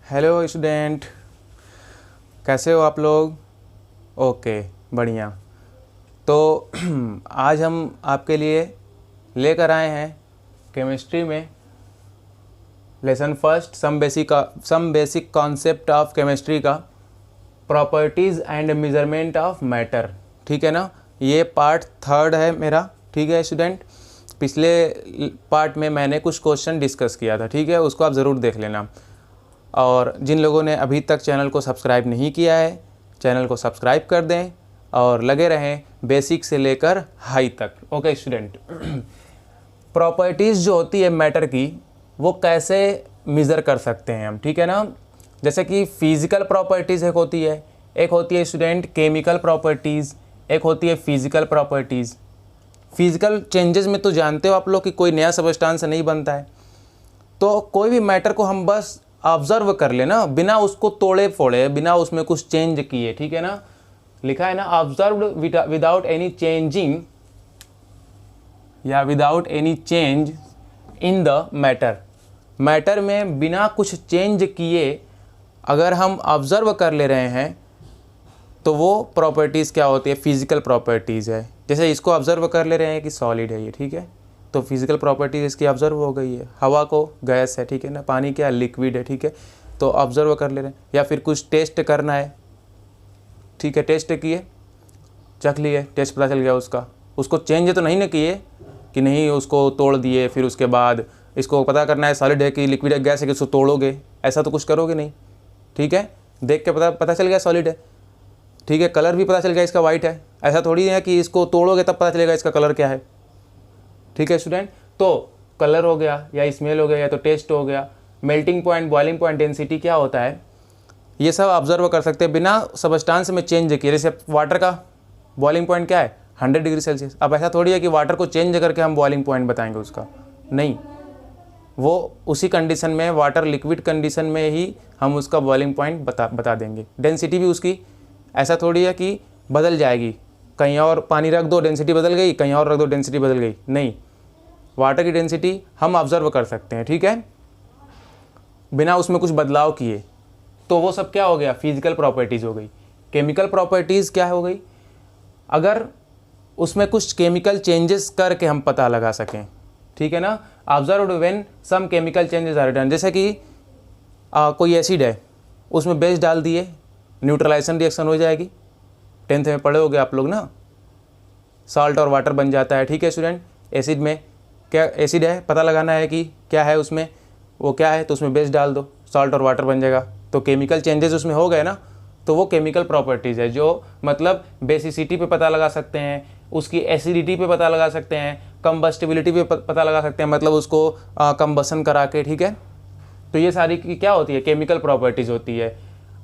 Hello student, कैसे हो आप लोग? ओके, बढ़िया। तो आज हम आपके लिए लेकर आए हैं केमिस्ट्री में lesson first some basic concept of chemistry का properties and measurement of matter. ठीक है ना, ये पार्ट 3 है मेरा। ठीक है स्टूडेंट, पिछले पार्ट में मैंने कुछ क्वेश्चन डिस्कस किया था। ठीक है, उसको आप ज़रूर देख लेना। और जिन लोगों ने अभी तक चैनल को सब्सक्राइब नहीं किया है, चैनल को सब्सक्राइब कर दें और लगे रहें बेसिक से लेकर हाई तक। ओके स्टूडेंट, प्रॉपर्टीज़ जो होती है मैटर की, वो कैसे मेज़र कर सकते हैं हम? ठीक है ना, जैसे कि फिज़िकल प्रॉपर्टीज़ एक होती है स्टूडेंट केमिकल प्रॉपर्टीज़, एक होती है फिज़िकल प्रॉपर्टीज़। फिज़िकल चेंजेस में तो जानते हो आप लोग कि कोई नया सब्सटेंस नहीं बनता है। तो कोई भी मैटर को हम बस ऑब्जर्व कर लेना, बिना उसको तोड़े फोड़े, बिना उसमें कुछ चेंज किए। ठीक है ना, लिखा है ना ऑब्जर्व विदाउट एनी चेंजिंग या without any change in the matter. Matter में बिना कुछ चेंज किए अगर हम ऑब्जर्व कर ले रहे हैं तो वो प्रॉपर्टीज़ क्या होती है? फिज़िकल प्रॉपर्टीज़ है। जैसे इसको ऑब्जर्व कर ले रहे हैं कि सॉलिड है ये, ठीक है, तो फिज़िकल प्रॉपर्टीज़ इसकी ऑब्जर्व हो गई है। हवा को गैस है, ठीक है ना, पानी क्या लिक्विड है, ठीक है, तो ऑब्जर्व कर ले रहे हैं। या फिर कुछ टेस्ट करना है, ठीक है, टेस्ट किए, चख लिए, टेस्ट पता चल गया उसको चेंज तो नहीं ना किए कि नहीं उसको तोड़ दिए, फिर उसके बाद इसको पता करना है सॉलिड है कि लिक्विड है, गैस है कि उसको तोड़ोगे, ऐसा तो कुछ करोगे नहीं। ठीक है, देख के पता चल गया सॉलिड है, ठीक है, कलर भी पता चल गया इसका वाइट है, ऐसा थोड़ी है कि इसको तोड़ोगे तब पता चलेगा इसका कलर क्या है। ठीक है स्टूडेंट, तो कलर हो गया या स्मेल हो गया या तो टेस्ट हो गया। Melting point, boiling point, density क्या होता है, ये सब ऑब्जर्व कर सकते हैं बिना सब्सटेंस में चेंज किए। जैसे वाटर का बॉइलिंग पॉइंट क्या है, 100 डिग्री सेल्सियस। अब ऐसा थोड़ी है कि वाटर को चेंज करके हम बॉइलिंग पॉइंट बताएंगे उसका, नहीं, वो उसी कंडीशन में, वाटर लिक्विड कंडीशन में ही हम उसका बॉइलिंग पॉइंट बता देंगे। डेंसिटी भी उसकी ऐसा थोड़ी है कि बदल जाएगी, कहीं और पानी रख दो डेंसिटी बदल गई, कहीं और रख दो डेंसिटी बदल गई, नहीं, वाटर की डेंसिटी हम ऑब्जर्व कर सकते हैं। ठीक है, बिना उसमें कुछ बदलाव किए। तो वो सब क्या हो गया? फिजिकल प्रॉपर्टीज़ हो गई। केमिकल प्रॉपर्टीज़ क्या हो गई? अगर उसमें कुछ केमिकल चेंजेस करके हम पता लगा सकें। ठीक है ना, observed when some chemical changes are done. जैसे कि कोई एसिड है, उसमें बेस डाल दिए, न्यूट्रलाइजेशन रिएक्शन हो जाएगी। 10th में पढ़े होगे आप लोग ना, सॉल्ट और वाटर बन जाता है। ठीक है स्टूडेंट, एसिड में क्या, एसिड है, पता लगाना है कि क्या है उसमें, वो क्या है, तो उसमें बेस डाल दो, सॉल्ट और वाटर बन जाएगा। तो केमिकल चेंजेस उसमें हो गए ना, तो वो केमिकल प्रॉपर्टीज़ है, जो मतलब बेसिसिटी पे पता लगा सकते हैं, उसकी एसिडिटी पे पता लगा सकते हैं, कंबस्टिबिलिटी पे पता लगा सकते हैं, मतलब उसको कंबसन करा के। ठीक है, तो ये सारी की क्या होती है? केमिकल प्रॉपर्टीज़ होती है।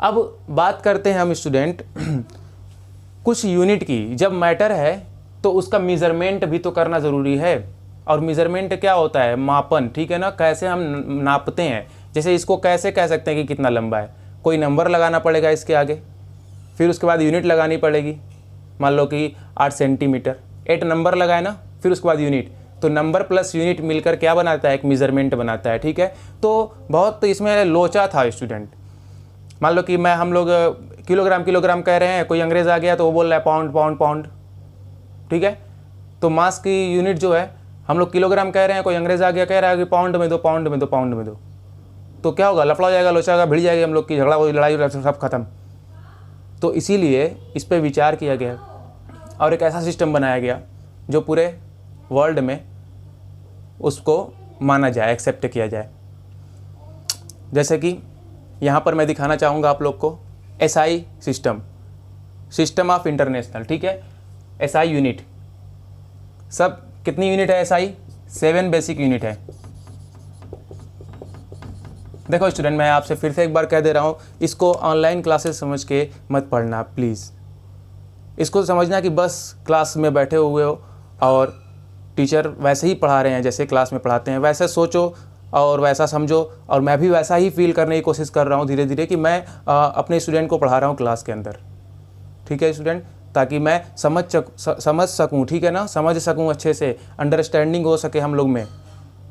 अब बात करते हैं हम स्टूडेंट कुछ यूनिट की। जब मैटर है तो उसका मेज़रमेंट भी तो करना ज़रूरी है। और मेज़रमेंट क्या होता है? मापन। ठीक है ना, कैसे हम नापते हैं। जैसे इसको कैसे कह सकते हैं कि कितना लंबा है? कोई नंबर लगाना पड़ेगा इसके आगे, फिर उसके बाद यूनिट लगानी पड़ेगी। मान लो कि 8 सेंटीमीटर, 8 नंबर लगाए ना, फिर उसके बाद यूनिट, तो नंबर प्लस यूनिट मिलकर क्या बनाता है? एक मेज़रमेंट बनाता है। ठीक है, तो बहुत इसमें लोचा था स्टूडेंट। मान लो कि हम लोग किलोग्राम कह रहे हैं, कोई अंग्रेज़ आ गया तो वो बोल रहा है पाउंड। ठीक है, तो मास की यूनिट जो है, हम लोग किलोग्राम कह रहे हैं, कोई अंग्रेज़ आ गया कह रहा है कि पाउंड में दो, तो क्या होगा? लफड़ा हो जाएगा, लोचा होगा, भिड़ जाएगी, हम लोग की झगड़ा हो, लड़ाई सब खत्म। तो इसीलिए इस पर विचार किया गया और एक ऐसा सिस्टम बनाया गया जो पूरे वर्ल्ड में उसको माना जाए, एक्सेप्ट किया जाए। जैसे कि यहाँ पर मैं दिखाना चाहूँगा आप लोग को SI सिस्टम ऑफ इंटरनेशनल। ठीक है, SI यूनिट, सब कितनी यूनिट है? SI 7 बेसिक यूनिट है। देखो स्टूडेंट, मैं आपसे फिर से एक बार कह दे रहा हूँ, इसको ऑनलाइन क्लासेस समझ के मत पढ़ना प्लीज़। इसको समझना कि बस क्लास में बैठे हुए हो और टीचर वैसे ही पढ़ा रहे हैं जैसे क्लास में पढ़ाते हैं, वैसे सोचो और वैसा समझो। और मैं भी वैसा ही फील करने की कोशिश कर रहा हूँ धीरे धीरे कि मैं अपने स्टूडेंट को पढ़ा रहा हूँ क्लास के अंदर। ठीक है स्टूडेंट, ताकि मैं समझ सकूँ। ठीक है ना, समझ सकूँ अच्छे से, अंडरस्टैंडिंग हो सके हम लोग में,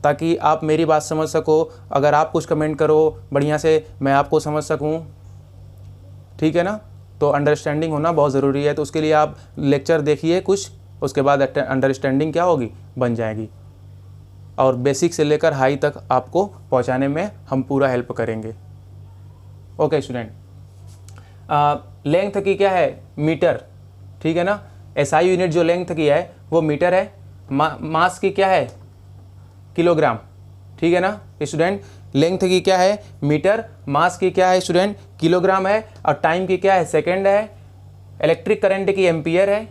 ताकि आप मेरी बात समझ सको। अगर आप कुछ कमेंट करो बढ़िया से, मैं आपको समझ सकूं, ठीक है ना। तो अंडरस्टैंडिंग होना बहुत ज़रूरी है। तो उसके लिए आप लेक्चर देखिए कुछ, उसके बाद अंडरस्टैंडिंग क्या होगी, बन जाएगी। और बेसिक से लेकर हाई तक आपको पहुंचाने में हम पूरा हेल्प करेंगे। ओके स्टूडेंट, लेंथ की क्या है, मीटर, ठीक है ना। एसआई यूनिट जो लेंथ की है वो मीटर है। मास की क्या है, किलोग्राम, ठीक है ना स्टूडेंट। लेंथ की क्या है, मीटर, मास की क्या है स्टूडेंट, किलोग्राम है, और टाइम की क्या है, सेकेंड है। इलेक्ट्रिक करंट की एम्पियर है।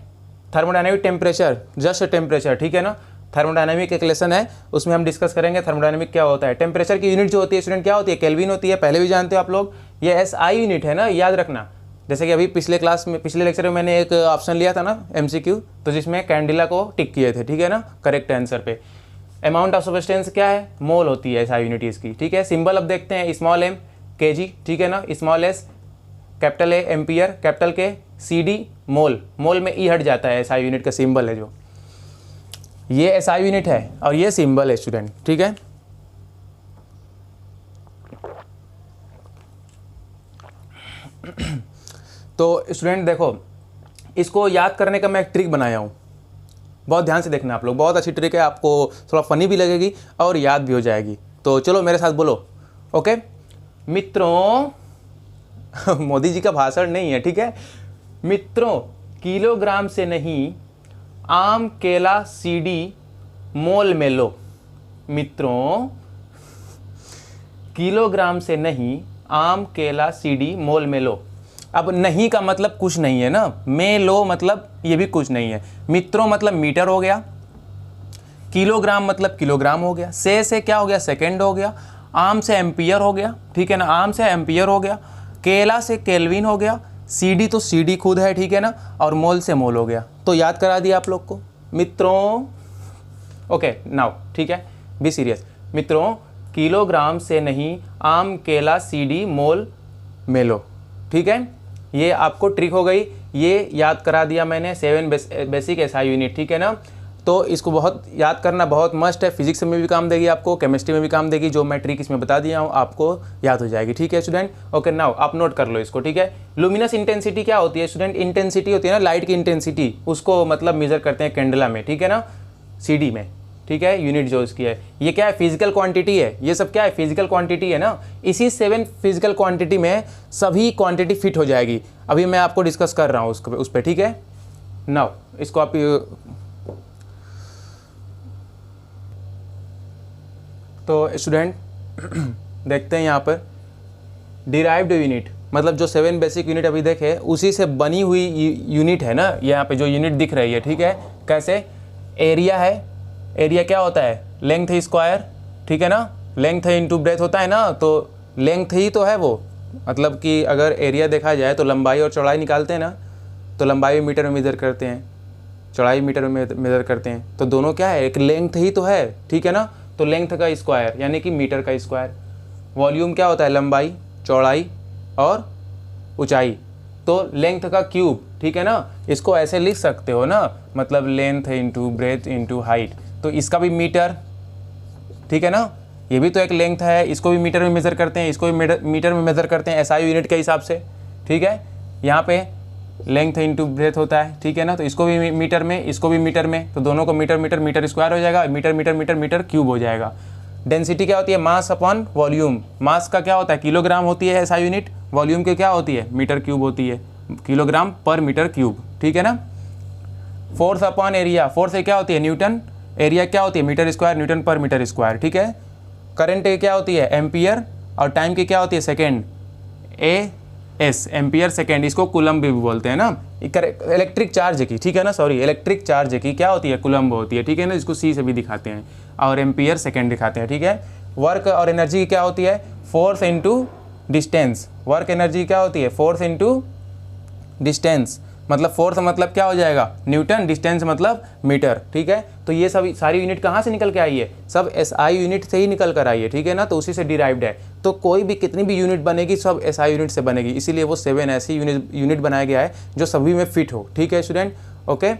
थर्मोडायनेमिक टेम्परेचर, जस्ट टेम्परेचर, ठीक है ना। थर्मोडायनेमिक एक लेसन है, उसमें हम डिस्कस करेंगे थर्मोडायनेमिक क्या होता है। टेम्परेचर की यूनिट जो होती है स्टूडेंट क्या होती है, केल्विन होती है, पहले भी जानते हो आप लोग। ये एसआई यूनिट है ना, याद रखना। जैसे कि अभी पिछले क्लास में, पिछले लेक्चर में मैंने एक ऑप्शन लिया था ना एमसीक्यू, तो जिसमें कैंडिला को टिक किए थे, ठीक है ना, करेक्ट आंसर पे। अमाउंट ऑफ सब्सटेंस क्या है, मोल होती है एसआई यूनिट इसकी, ठीक है। सिंबल अब देखते हैं, स्मॉल एम केजी, ठीक है ना, small S capital A ampere, capital के सीडी मोल, मोल में ई हट जाता है, एसआई यूनिट का सिंबल है जो। ये एसआई यूनिट है और ये सिंबल है स्टूडेंट, ठीक है। तो स्टूडेंट देखो, इसको याद करने का मैं एक ट्रिक बनाया हूँ, बहुत ध्यान से देखना आप लोग, बहुत अच्छी ट्रिक है, आपको थोड़ा फनी भी लगेगी और याद भी हो जाएगी। तो चलो मेरे साथ बोलो, ओके मित्रों। मोदी जी का भाषण नहीं है, ठीक है। मित्रों, किलोग्राम से नहीं आम केला सीडी मोल में लो। मित्रों, किलोग्राम से नहीं आम केला सीडी मोल में लो। अब नहीं का मतलब कुछ नहीं है ना, में लो मतलब ये भी कुछ नहीं है। मित्रों मतलब मीटर हो गया, किलोग्राम मतलब किलोग्राम हो गया, से क्या हो गया, सेकंड हो गया, आम से एम्पियर हो गया, ठीक है ना, आम से एम्पियर हो गया, केला से केल्विन हो गया, सीडी तो सीडी खुद है, ठीक है ना, और मोल से मोल हो गया। तो याद करा दिया आप लोग को मित्रों। ओके नाउ, ठीक है, बी सीरियस। मित्रों, किलोग्राम से नहीं आम केला सीडी मोल में लो, ठीक है। ये आपको ट्रिक हो गई, ये याद करा दिया मैंने, 7 बेसिक एसआई यूनिट, ठीक है ना। तो इसको बहुत याद करना बहुत मस्ट है, फिजिक्स में भी काम देगी आपको, केमिस्ट्री में भी काम देगी। जो मैं ट्रिक इसमें बता दिया हूँ आपको याद हो जाएगी, ठीक है स्टूडेंट। ओके नाउ आप नोट कर लो इसको, ठीक है। लुमिनस इंटेंसिटी क्या होती है स्टूडेंट, इंटेंसिटी होती है ना लाइट की इंटेंसिटी, उसको मतलब मेजर करते हैं कैंडला में, ठीक है ना, सीडी में, ठीक है, यूनिट जो इसकी है। ये क्या है, फिजिकल क्वांटिटी है, ये सब क्या है, फिजिकल क्वांटिटी है ना। इसी 7 फिजिकल क्वांटिटी में सभी क्वांटिटी फिट हो जाएगी। अभी मैं आपको डिस्कस कर रहा हूँ उस पर, ठीक है। नाउ इसको आप तो स्टूडेंट देखते हैं यहाँ पर डिराइव्ड यूनिट, मतलब जो 7 बेसिक यूनिट अभी देखे उसी से बनी हुई यूनिट है ना, यहाँ पे जो यूनिट दिख रही है, ठीक है। कैसे, एरिया है, एरिया क्या होता है, लेंथ स्क्वायर, ठीक है ना, लेंथ इंटू ब्रेथ होता है ना, तो लेंथ ही तो है वो, मतलब कि अगर एरिया देखा जाए तो लंबाई और चौड़ाई निकालते हैं ना, तो लंबाई मीटर में मेज़र करते हैं, चौड़ाई मीटर में मेज़र करते हैं, तो दोनों क्या है, एक लेंथ ही तो है, ठीक है ना। तो लेंथ का स्क्वायर यानी कि मीटर का स्क्वायर। वॉल्यूम क्या होता है, लंबाई, चौड़ाई और ऊंचाई, तो लेंथ का क्यूब, ठीक है ना। इसको ऐसे लिख सकते हो ना, मतलब length into breadth into height, तो इसका भी मीटर, ठीक है ना, ये भी तो एक लेंथ है, इसको भी मीटर में मेज़र करते हैं, इसको भी मीटर में मेज़र करते हैं एसआई यूनिट के हिसाब से, ठीक है। यहाँ पे लेंथ इंटू ब्रेथ होता है, ठीक है ना, तो इसको भी मीटर में, इसको भी मीटर में, तो दोनों को मीटर मीटर मीटर स्क्वायर हो जाएगा, metre metre metre metre cube हो जाएगा। डेंसिटी क्या होती है, मास अपॉन वॉल्यूम, मास का क्या होता है, किलोग्राम होती है एसआई यूनिट, वॉल्यूम की क्या होती है, मीटर क्यूब होती है, किलोग्राम पर मीटर क्यूब, ठीक है ना। फोर्स अपॉन एरिया, फोर्स से क्या होती है, न्यूटन, एरिया क्या होती है, मीटर स्क्वायर, न्यूटन पर मीटर स्क्वायर, ठीक है। करंट की क्या होती है, एम्पियर, और टाइम की क्या होती है, second, A S, ampere second, इसको कूलम्ब भी बोलते हैं ना। इलेक्ट्रिक चार्ज की, ठीक है ना, सॉरी, इलेक्ट्रिक चार्ज की क्या होती है, कूलम्ब होती है, ठीक है ना, इसको सी से भी दिखाते हैं, और एम्पियर सेकेंड दिखाते हैं, ठीक है। वर्क और एनर्जी की क्या होती है, force into distance, work energy क्या होती है, फोर्स इंटू डिस्टेंस, मतलब फोर्स मतलब क्या हो जाएगा, न्यूटन, डिस्टेंस मतलब मीटर, ठीक है। तो ये सब सारी यूनिट कहाँ से निकल के आई है, सब एसआई यूनिट से ही निकल कर आई है, ठीक है ना, तो उसी से डिराइव्ड है। तो कोई भी कितनी भी यूनिट बनेगी सब एसआई यूनिट से बनेगी, इसीलिए वो 7 ऐसी यूनिट बनाया गया है जो सभी में फिट हो, ठीक है स्टूडेंट। ओके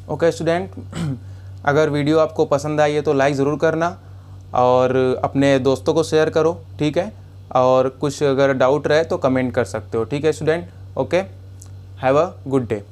ओके स्टूडेंट, अगर वीडियो आपको पसंद आई है तो लाइक ज़रूर करना और अपने दोस्तों को शेयर करो, ठीक है। और कुछ अगर डाउट रहे तो कमेंट कर सकते हो, ठीक है student. Okay, have a good day.